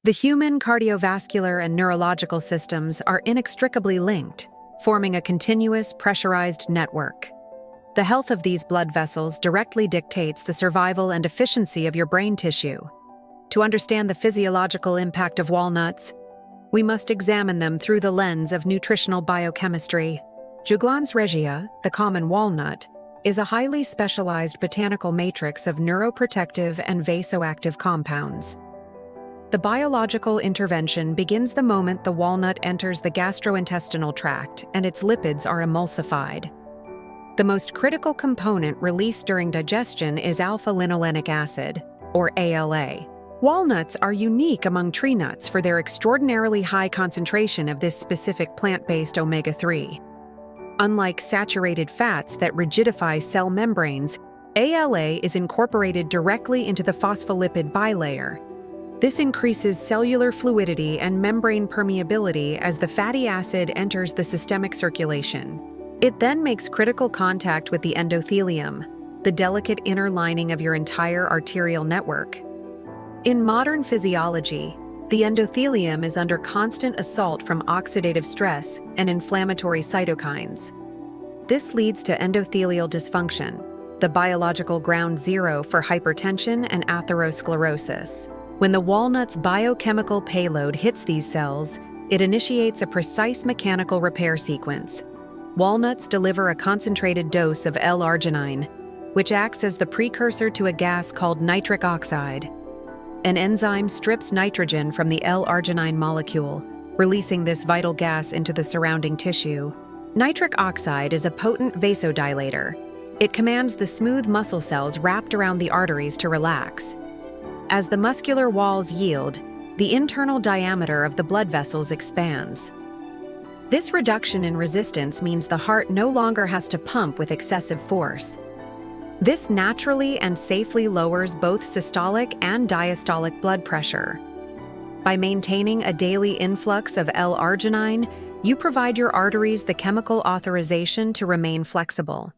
The human cardiovascular and neurological systems are inextricably linked, forming a continuous, pressurized network. The health of these blood vessels directly dictates the survival and efficiency of your brain tissue. To understand the physiological impact of walnuts, we must examine them through the lens of nutritional biochemistry. Juglans regia, the common walnut, is a highly specialized botanical matrix of neuroprotective and vasoactive compounds. The biological intervention begins the moment the walnut enters the gastrointestinal tract and its lipids are emulsified. The most critical component released during digestion is alpha-linolenic acid, or ALA. Walnuts are unique among tree nuts for their extraordinarily high concentration of this specific plant-based omega-3. Unlike saturated fats that rigidify cell membranes, ALA is incorporated directly into the phospholipid bilayer. This increases cellular fluidity and membrane permeability as the fatty acid enters the systemic circulation. It then makes critical contact with the endothelium, the delicate inner lining of your entire arterial network. In modern physiology, the endothelium is under constant assault from oxidative stress and inflammatory cytokines. This leads to endothelial dysfunction, the biological ground zero for hypertension and atherosclerosis. When the walnut's biochemical payload hits these cells, it initiates a precise mechanical repair sequence. Walnuts deliver a concentrated dose of L-arginine, which acts as the precursor to a gas called nitric oxide. An enzyme strips nitrogen from the L-arginine molecule, releasing this vital gas into the surrounding tissue. Nitric oxide is a potent vasodilator. It commands the smooth muscle cells wrapped around the arteries to relax. As the muscular walls yield, the internal diameter of the blood vessels expands. This reduction in resistance means the heart no longer has to pump with excessive force. This naturally and safely lowers both systolic and diastolic blood pressure. By maintaining a daily influx of L-arginine, you provide your arteries the chemical authorization to remain flexible.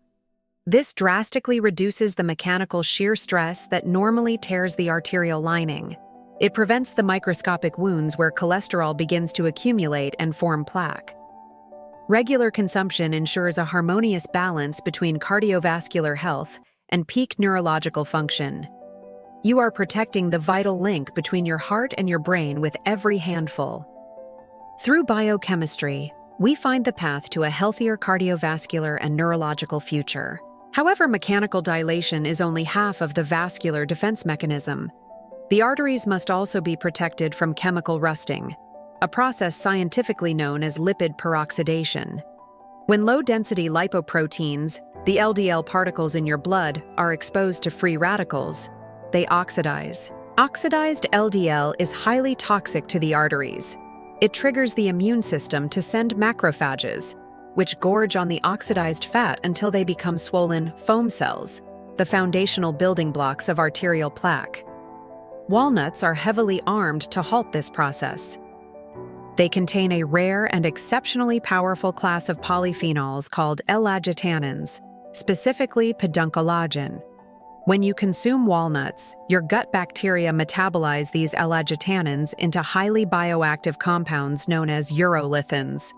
This drastically reduces the mechanical shear stress that normally tears the arterial lining. It prevents the microscopic wounds where cholesterol begins to accumulate and form plaque. Regular consumption ensures a harmonious balance between cardiovascular health and peak neurological function. You are protecting the vital link between your heart and your brain with every handful. Through biochemistry, we find the path to a healthier cardiovascular and neurological future. However, mechanical dilation is only half of the vascular defense mechanism. The arteries must also be protected from chemical rusting, a process scientifically known as lipid peroxidation. When low-density lipoproteins, the LDL particles in your blood, are exposed to free radicals, they oxidize. Oxidized LDL is highly toxic to the arteries. It triggers the immune system to send macrophages, which gorge on the oxidized fat until they become swollen foam cells, the foundational building blocks of arterial plaque. Walnuts are heavily armed to halt this process. They contain a rare and exceptionally powerful class of polyphenols called L-arginines, specifically pedunculagen. When you consume walnuts, your gut bacteria metabolize these L-arginines into highly bioactive compounds known as urolithins.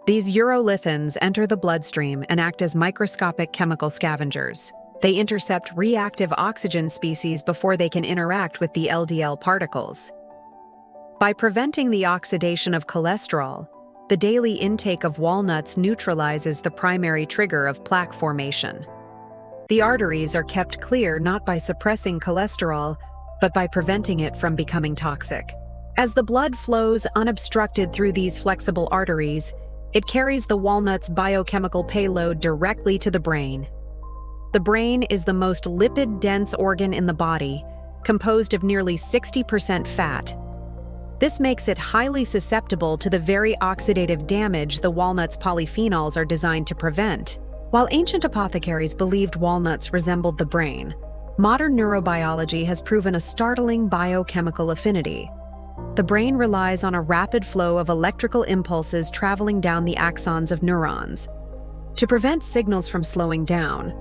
These urolithins enter the bloodstream and act as microscopic chemical scavengers. They intercept reactive oxygen species before they can interact with the LDL particles. By preventing the oxidation of cholesterol, the daily intake of walnuts neutralizes the primary trigger of plaque formation. The arteries are kept clear not by suppressing cholesterol, but by preventing it from becoming toxic. As the blood flows unobstructed through these flexible arteries, it carries the walnut's biochemical payload directly to the brain. The brain is the most lipid-dense organ in the body, composed of nearly 60% fat. This makes it highly susceptible to the very oxidative damage the walnut's polyphenols are designed to prevent. While ancient apothecaries believed walnuts resembled the brain, modern neurobiology has proven a startling biochemical affinity. The brain relies on a rapid flow of electrical impulses traveling down the axons of neurons. To prevent signals from slowing down,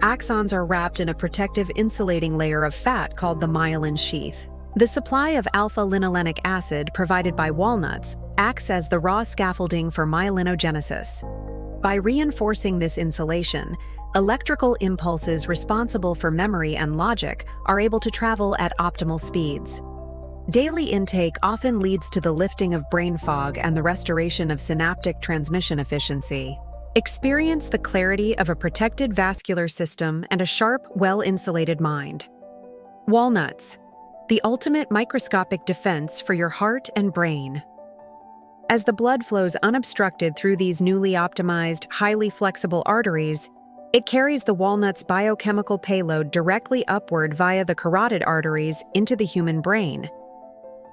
axons are wrapped in a protective insulating layer of fat called the myelin sheath. The supply of alpha-linolenic acid provided by walnuts acts as the raw scaffolding for myelinogenesis. By reinforcing this insulation, electrical impulses responsible for memory and logic are able to travel at optimal speeds. Daily intake often leads to the lifting of brain fog and the restoration of synaptic transmission efficiency. Experience the clarity of a protected vascular system and a sharp, well-insulated mind. Walnuts, the ultimate microscopic defense for your heart and brain. As the blood flows unobstructed through these newly optimized, highly flexible arteries, it carries the walnut's biochemical payload directly upward via the carotid arteries into the human brain.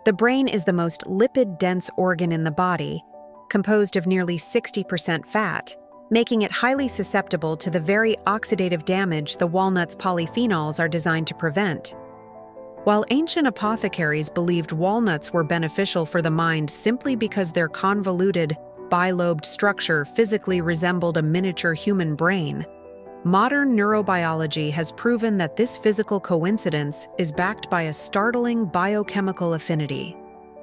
The brain is the most lipid-dense organ in the body, composed of nearly 60% fat, making it highly susceptible to the very oxidative damage the walnut's polyphenols are designed to prevent. While ancient apothecaries believed walnuts were beneficial for the mind simply because their convoluted, bilobed structure physically resembled a miniature human brain, modern neurobiology has proven that this physical coincidence is backed by a startling biochemical affinity.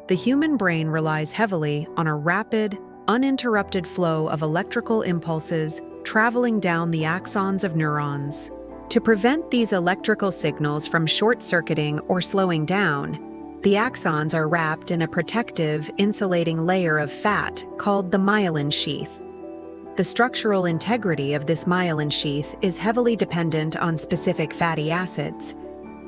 The human brain relies heavily on a rapid, uninterrupted flow of electrical impulses traveling down the axons of neurons. To prevent these electrical signals from short-circuiting or slowing down, the axons are wrapped in a protective, insulating layer of fat called the myelin sheath. The structural integrity of this myelin sheath is heavily dependent on specific fatty acids.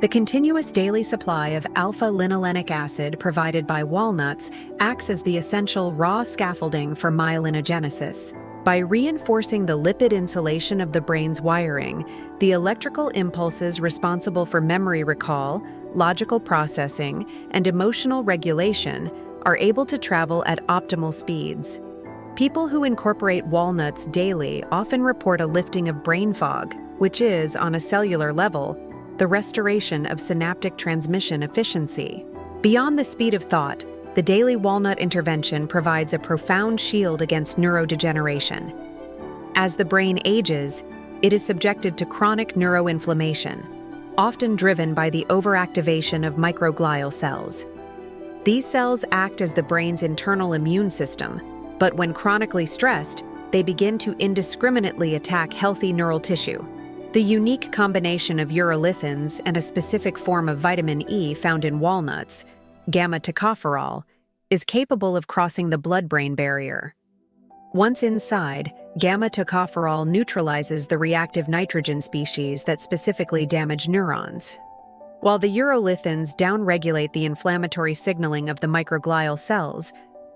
The continuous daily supply of alpha-linolenic acid provided by walnuts acts as the essential raw scaffolding for myelinogenesis. By reinforcing the lipid insulation of the brain's wiring, the electrical impulses responsible for memory recall, logical processing, and emotional regulation are able to travel at optimal speeds. People who incorporate walnuts daily often report a lifting of brain fog, which is, on a cellular level, the restoration of synaptic transmission efficiency. Beyond the speed of thought, the daily walnut intervention provides a profound shield against neurodegeneration. As the brain ages, it is subjected to chronic neuroinflammation, often driven by the overactivation of microglial cells. These cells act as the brain's internal immune system, but when chronically stressed, they begin to indiscriminately attack healthy neural tissue. The unique combination of urolithins and a specific form of vitamin E found in walnuts, gamma tocopherol, is capable of crossing the blood-brain barrier. Once inside, gamma tocopherol neutralizes the reactive nitrogen species that specifically damage neurons, while the urolithins downregulate the inflammatory signaling of the microglial cells,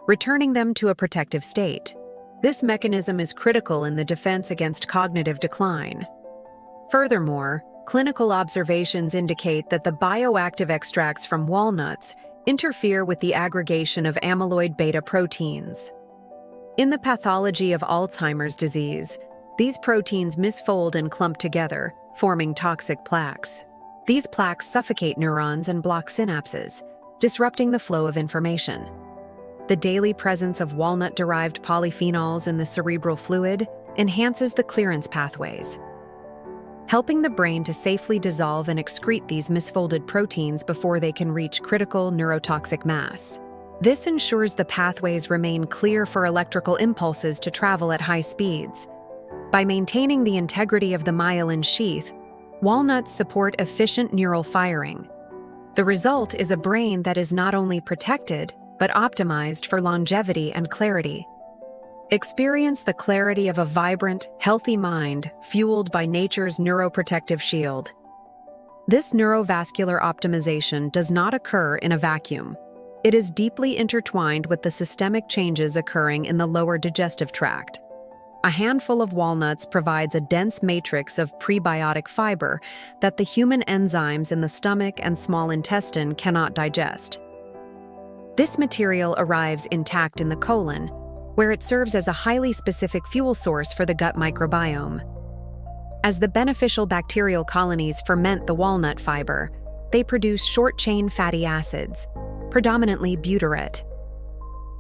returning them to a protective state. This mechanism is critical in the defense against cognitive decline. Furthermore, clinical observations indicate that the bioactive extracts from walnuts interfere with the aggregation of amyloid beta proteins. In the pathology of Alzheimer's disease, these proteins misfold and clump together, forming toxic plaques. These plaques suffocate neurons and block synapses, disrupting the flow of information. The daily presence of walnut-derived polyphenols in the cerebral fluid enhances the clearance pathways, helping the brain to safely dissolve and excrete these misfolded proteins before they can reach critical neurotoxic mass. This ensures the pathways remain clear for electrical impulses to travel at high speeds. By maintaining the integrity of the myelin sheath, walnuts support efficient neural firing. The result is a brain that is not only protected, but optimized for longevity and clarity. Experience the clarity of a vibrant, healthy mind fueled by nature's neuroprotective shield. This neurovascular optimization does not occur in a vacuum. It is deeply intertwined with the systemic changes occurring in the lower digestive tract. A handful of walnuts provides a dense matrix of prebiotic fiber that the human enzymes in the stomach and small intestine cannot digest. This material arrives intact in the colon, where it serves as a highly specific fuel source for the gut microbiome. As the beneficial bacterial colonies ferment the walnut fiber, they produce short-chain fatty acids, predominantly butyrate.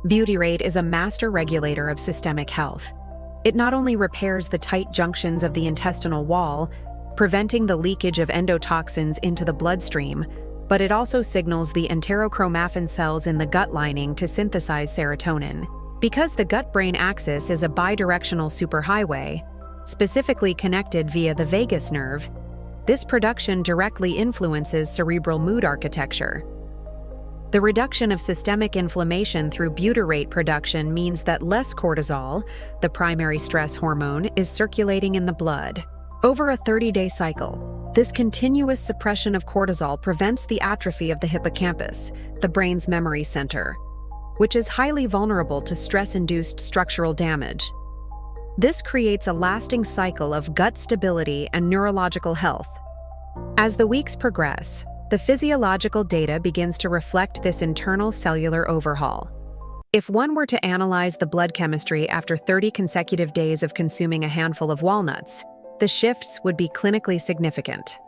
Butyrate is a master regulator of systemic health. It not only repairs the tight junctions of the intestinal wall, preventing the leakage of endotoxins into the bloodstream, but it also signals the enterochromaffin cells in the gut lining to synthesize serotonin. Because the gut-brain axis is a bidirectional superhighway, specifically connected via the vagus nerve, this production directly influences cerebral mood architecture. The reduction of systemic inflammation through butyrate production means that less cortisol, the primary stress hormone, is circulating in the blood. Over a 30-day cycle, this continuous suppression of cortisol prevents the atrophy of the hippocampus, the brain's memory center, which is highly vulnerable to stress-induced structural damage. This creates a lasting cycle of gut stability and neurological health. As the weeks progress, the physiological data begins to reflect this internal cellular overhaul. If one were to analyze the blood chemistry after 30 consecutive days of consuming a handful of walnuts, the shifts would be clinically significant.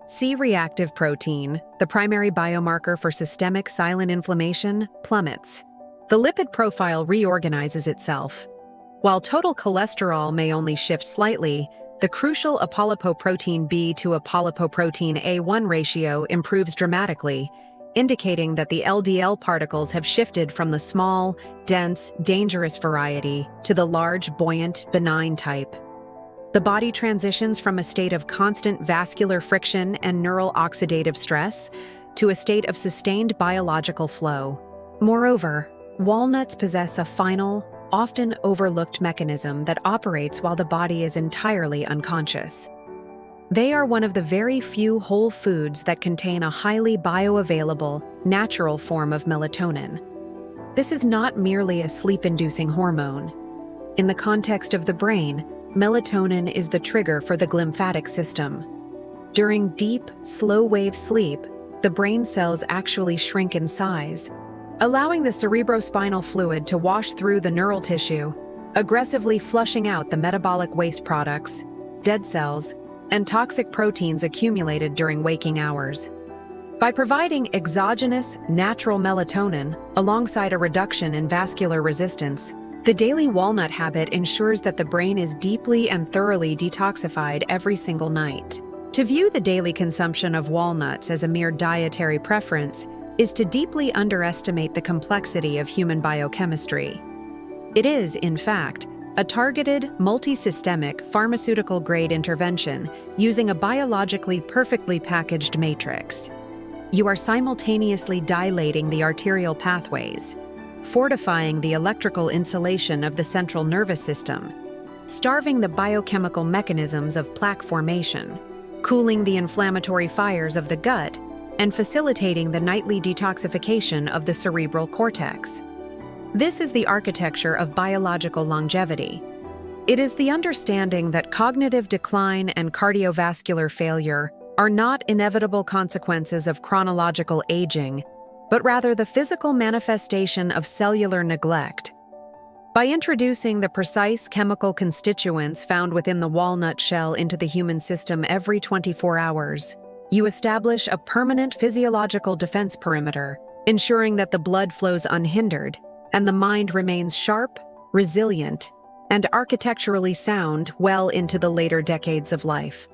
C-reactive protein, the primary biomarker for systemic silent inflammation, plummets. The lipid profile reorganizes itself. While total cholesterol may only shift slightly, the crucial apolipoprotein B to apolipoprotein A1 ratio improves dramatically, indicating that the LDL particles have shifted from the small, dense, dangerous variety to the large, buoyant, benign type. The body transitions from a state of constant vascular friction and neural oxidative stress to a state of sustained biological flow. Moreover, walnuts possess a final, often overlooked mechanism that operates while the body is entirely unconscious. They are one of the very few whole foods that contain a highly bioavailable, natural form of melatonin. This is not merely a sleep-inducing hormone. In the context of the brain, melatonin is the trigger for the glymphatic system. During deep, slow-wave sleep, the brain cells actually shrink in size, allowing the cerebrospinal fluid to wash through the neural tissue, aggressively flushing out the metabolic waste products, dead cells, and toxic proteins accumulated during waking hours. By providing exogenous, natural melatonin alongside a reduction in vascular resistance, the daily walnut habit ensures that the brain is deeply and thoroughly detoxified every single night. To view the daily consumption of walnuts as a mere dietary preference is to deeply underestimate the complexity of human biochemistry. It is, in fact, a targeted, multi-systemic, pharmaceutical-grade intervention using a biologically perfectly packaged matrix. You are simultaneously dilating the arterial pathways, fortifying the electrical insulation of the central nervous system, starving the biochemical mechanisms of plaque formation, cooling the inflammatory fires of the gut, and facilitating the nightly detoxification of the cerebral cortex. This is the architecture of biological longevity. It is the understanding that cognitive decline and cardiovascular failure are not inevitable consequences of chronological aging, but rather the physical manifestation of cellular neglect. By introducing the precise chemical constituents found within the walnut shell into the human system every 24 hours, you establish a permanent physiological defense perimeter, ensuring that the blood flows unhindered and the mind remains sharp, resilient, and architecturally sound well into the later decades of life.